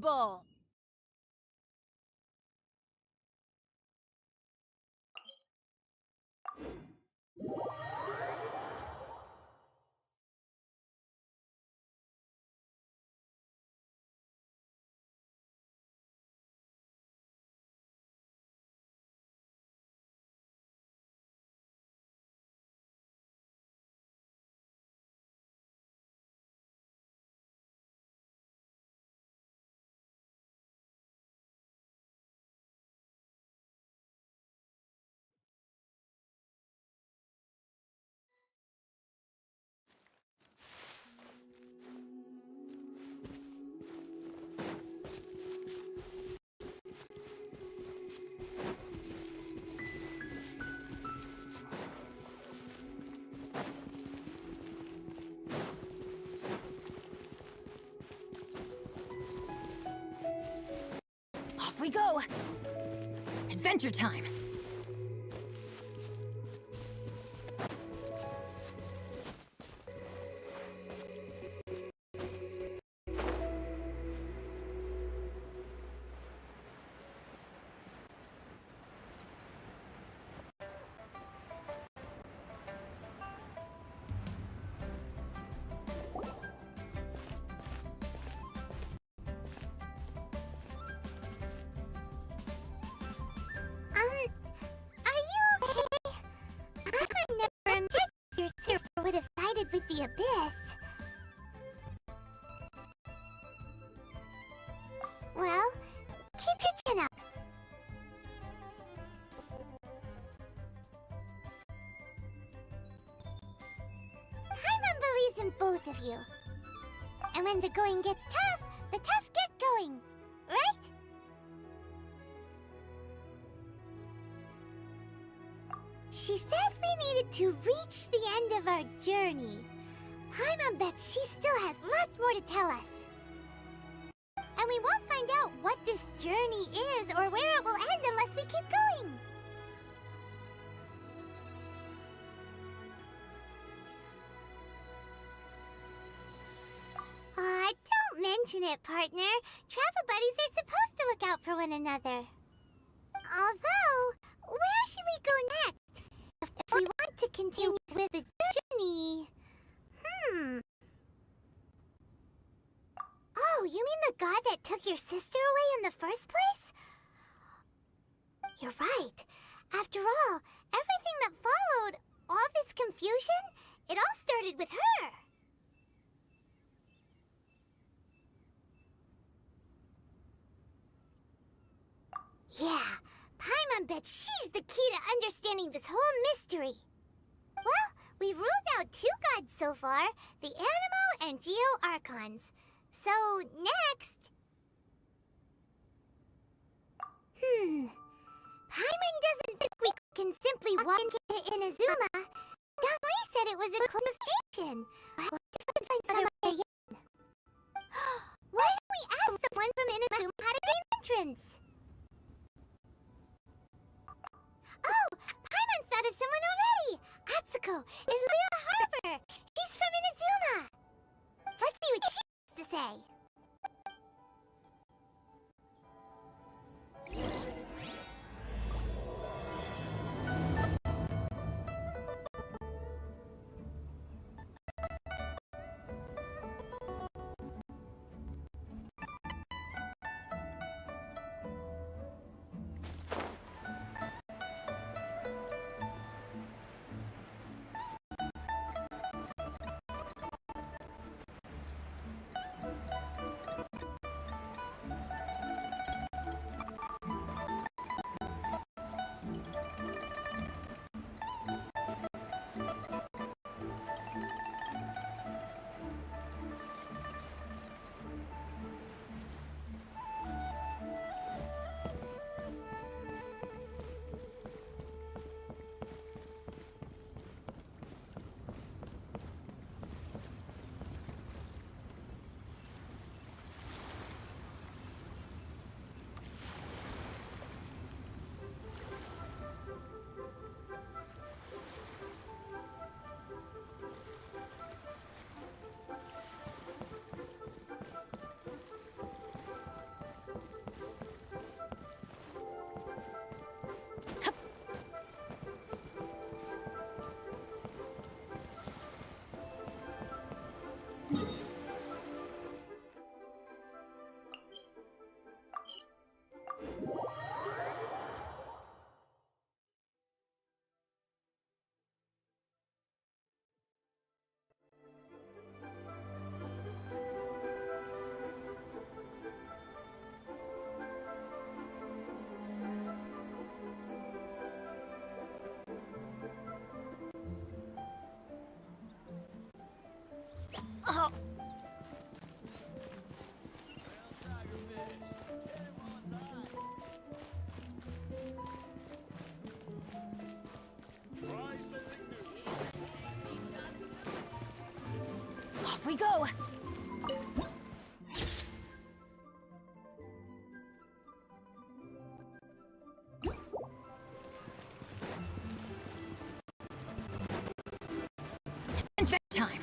impossible! Off we go! Adventure time! With the abyss. Well, keep your chin up. Paimon believes in both of you. And when the going gets tough, the tough get going. Right? She said we needed to reach the end of our journey. Paimon bets she still has lots more to tell us. And we won't find out what this journey is or where it will end unless we keep going. Aw, don't mention it, partner. Travel buddies are supposed to look out for one another. Although, where should we go next? If we want to continue with the journey... Oh, you mean the god that took your sister away in the first place? You're right. After all, everything that followed, all this confusion, it all started with her. Yeah, Paimon bets she's the key to understanding this whole mystery. Well, we've ruled out two gods so far, the Animo and Geo Archons. So, next... Paimon doesn't think we can simply walk into Inazuma. Dongli said it was a closed station. We'll have to find some way in. Why don't we ask someone from Inazuma how to gain entrance? Oh, Paimon's thought of someone already! Atsuko, in Liyue Harbor! She's from Inazuma! Let's see what she has to say. Oh. Off we go! Adventure time!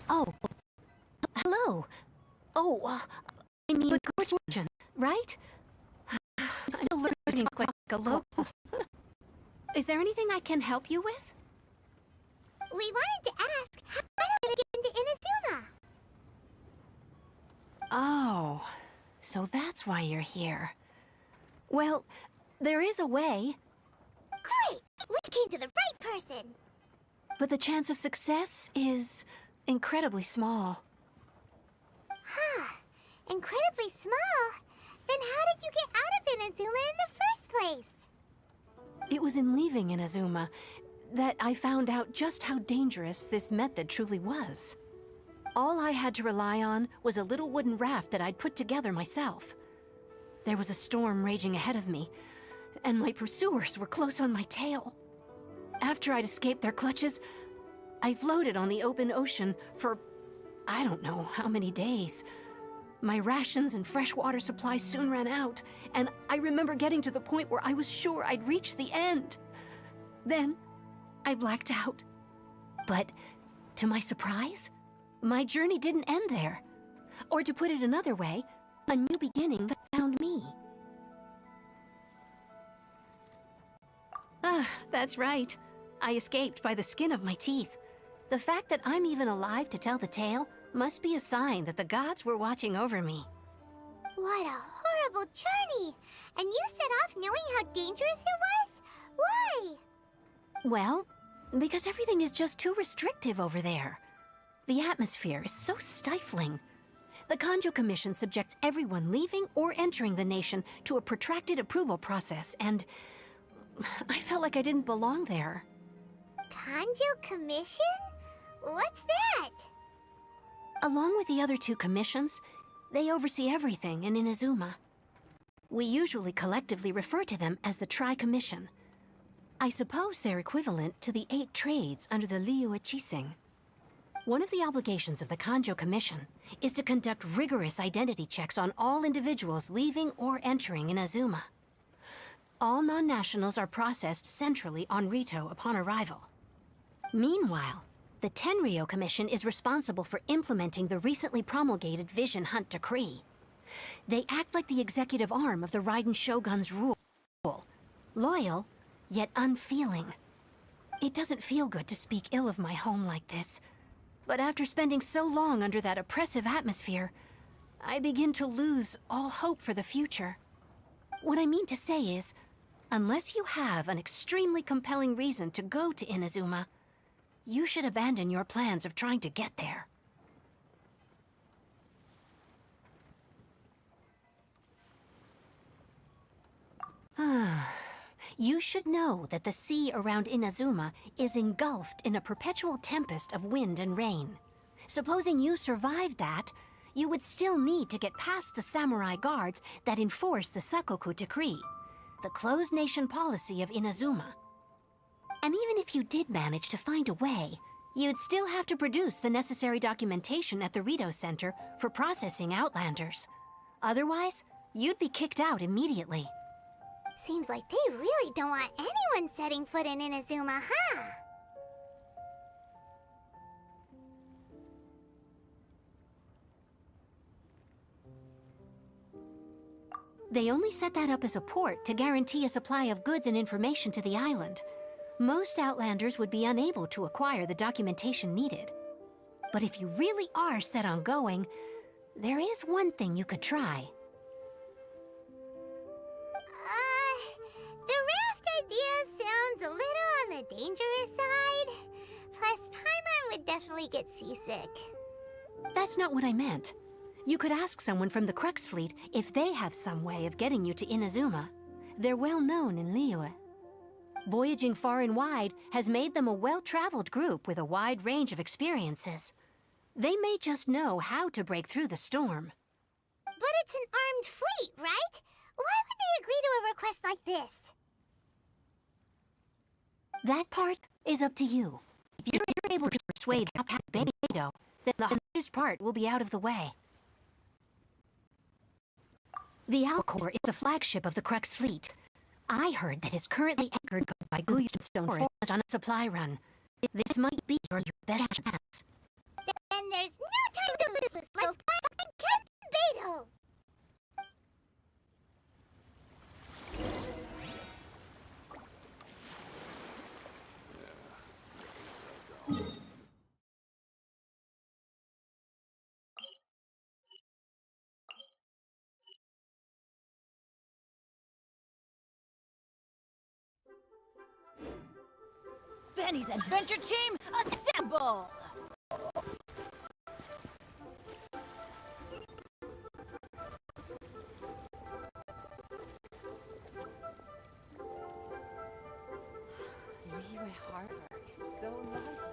Oh, hello. Oh, I mean, good fortune, right? I'm still learning to talk like a local. Is there anything I can help you with? We wanted to ask, how did I get into Inazuma? Oh, so that's why you're here. Well, there is a way, Great! We came to the right person! but the chance of success is incredibly small. Huh. Incredibly small? Then how did you get out of Inazuma in the first place? It was in leaving Inazuma that I found out just how dangerous this method truly was. All I had to rely on was a little wooden raft that I'd put together myself. There was a storm raging ahead of me, and my pursuers were close on my tail. After I'd escaped their clutches, I floated on the open ocean for I don't know how many days. My rations and freshwater supplies soon ran out, and I remember getting to the point where I was sure I'd reached the end. Then, I blacked out. But, to my surprise, my journey didn't end there. Or to put it another way, a new beginning found me. Ah, that's right. I escaped by the skin of my teeth. The fact that I'm even alive to tell the tale must be a sign that the gods were watching over me. What a horrible journey! And you set off knowing how dangerous it was? Why? Well, because everything is just too restrictive over there. The atmosphere is so stifling. The Kanjo Commission subjects everyone leaving or entering the nation to a protracted approval process, and I felt like I didn't belong there. Kanjo Commission? What's that? Along with the other two commissions, they oversee everything in Inazuma. We usually collectively refer to them as the Tri-Commission. I suppose they're equivalent to the 8 trades under the Liu Ichising. One of the obligations of the Kanjo Commission is to conduct rigorous identity checks on all individuals leaving or entering Inazuma. All non-nationals are processed centrally on Rito upon arrival. Meanwhile, the Tenryo Commission is responsible for implementing the recently promulgated Vision Hunt Decree. They act like the executive arm of the Raiden Shogun's rule. Loyal, yet unfeeling. It doesn't feel good to speak ill of my home like this. But after spending so long under that oppressive atmosphere, I begin to lose all hope for the future. What I mean to say is, unless you have an extremely compelling reason to go to Inazuma, you should abandon your plans of trying to get there. You should know that the sea around Inazuma is engulfed in a perpetual tempest of wind and rain. Supposing you survived that, you would still need to get past the samurai guards that enforce the Sakoku Decree, the closed nation policy of Inazuma. And even if you did manage to find a way, you'd still have to produce the necessary documentation at the Rito Center for processing Outlanders. Otherwise, you'd be kicked out immediately. Seems like they really don't want anyone setting foot in Inazuma, huh? They only set that up as a port to guarantee a supply of goods and information to the island. Most Outlanders would be unable to acquire the documentation needed. But if you really are set on going, there is one thing you could try. The raft idea sounds a little on the dangerous side. definitely get seasick. That's not what I meant. You could ask someone from the Crux fleet if they have some way of getting you to Inazuma. They're well known in Liyue. Voyaging far and wide has made them a well-traveled group with a wide range of experiences. They may just know how to break through the storm. But it's an armed fleet, right? Why would they agree to a request like this? That part is up to you. If you're able to persuade Captain Beto, then the hardest part will be out of the way. The Alcor is the flagship of the Crux fleet. I heard that it's currently anchored by Guyanstone Forest on a supply run. This might be your best chance. Then there's no time to lose. Let's find Captain Beto! Benny's adventure team, assemble! Liyue Harbor is so lively.